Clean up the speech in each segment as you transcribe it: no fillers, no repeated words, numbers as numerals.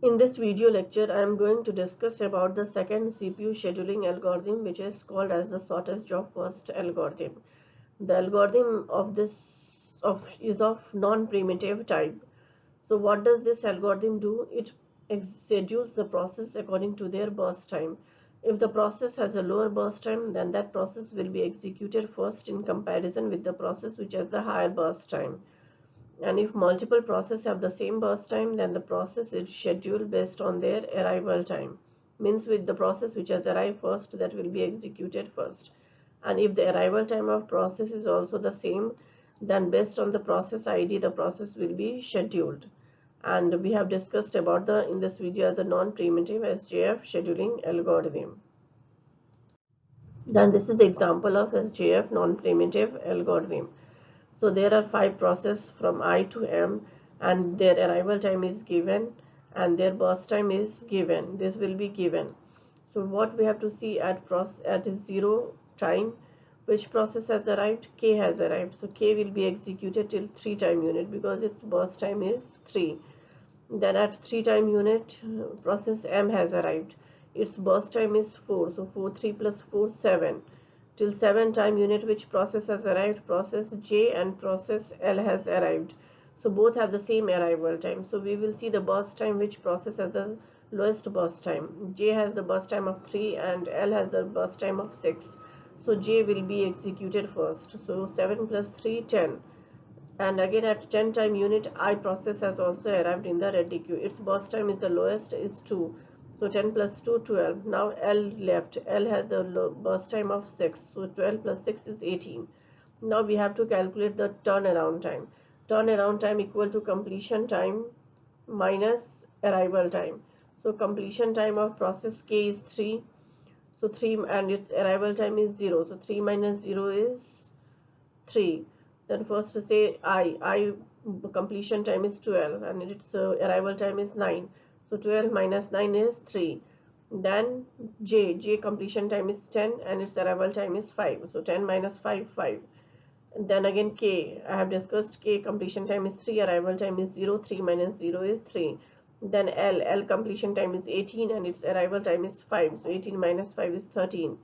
In this video lecture, I am going to discuss about the second CPU scheduling algorithm, which is called as the shortest job first algorithm. The algorithm of is of non-primitive type. So what does this algorithm do? It schedules the process according to their burst time. If the process has a lower burst time, then that process will be executed first in comparison with the process which has the higher burst time. And if multiple processes have the same burst time, then the process is scheduled based on their arrival time. Means with the process which has arrived first, that will be executed first. And if the arrival time of process is also the same, then based on the process ID, the process will be scheduled. And we have discussed about the in this video as a non-primitive SJF scheduling algorithm. Then this is the example of SJF non-primitive algorithm. So there are 5 processes from I to M, and their arrival time is given and their burst time is given. This will be given. So what we have to see at 0 time, which process has arrived? K has arrived. So K will be executed till 3 time unit because its burst time is 3. Then at 3 time unit, process M has arrived. Its burst time is 4. So 3 plus 4, 7. Till 7 time unit, which process has arrived? Process J and process L has arrived. So both have the same arrival time. So we will see the burst time, which process has the lowest burst time. J has the burst time of 3 and L has the burst time of 6. So J will be executed first. So 7 plus 3, 10. And again at 10 time unit, I process has also arrived in the ready queue. Its burst time is the lowest, is 2. So 10 plus 2, 12. Now L left. L has the burst time of 6. So 12 plus 6 is 18. Now we have to calculate the turnaround time. Turnaround time equal to completion time minus arrival time. So completion time of process K is 3. So 3 and its arrival time is 0. So 3 minus 0 is 3. Then first say I completion time is 12 and its arrival time is 9. So 12 minus 9 is 3. Then J completion time is 10 and its arrival time is 5. So 10 minus 5, 5. And then again K, I have discussed K completion time is 3, arrival time is 0, 3 minus 0 is 3. Then L completion time is 18 and its arrival time is 5. So 18 minus 5 is 13.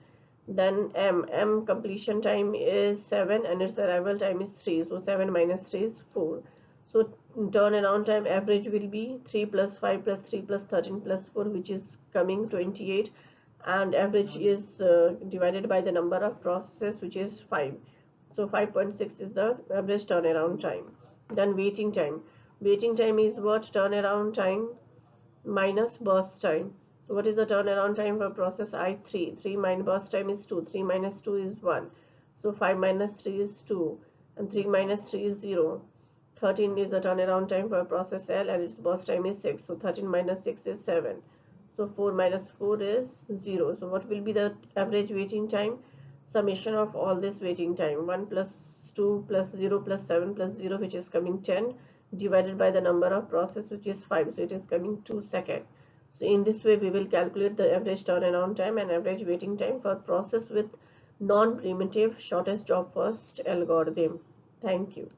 Then M completion time is 7 and its arrival time is 3. So 7 minus 3 is 4. So turnaround time average will be 3 plus 5 plus 3 plus 13 plus 4, which is coming 28, and average is divided by the number of processes, which is 5. So 5.6 is the average turnaround time. Then waiting time. Waiting time is what? Turnaround time minus burst time. So what is the turnaround time for process I3? 3 minus burst time is 2. 3 minus 2 is 1. So 5 minus 3 is 2. And 3 minus 3 is 0. 13 is the turnaround time for process L and its burst time is 6. So 13 minus 6 is 7. So 4 minus 4 is 0. So what will be the average waiting time? Summation of all this waiting time. 1 plus 2 plus 0 plus 7 plus 0, which is coming 10, divided by the number of process, which is 5. So it is coming 2 seconds. So in this way we will calculate the average turnaround time and average waiting time for process with non-primitive shortest job first algorithm. Thank you.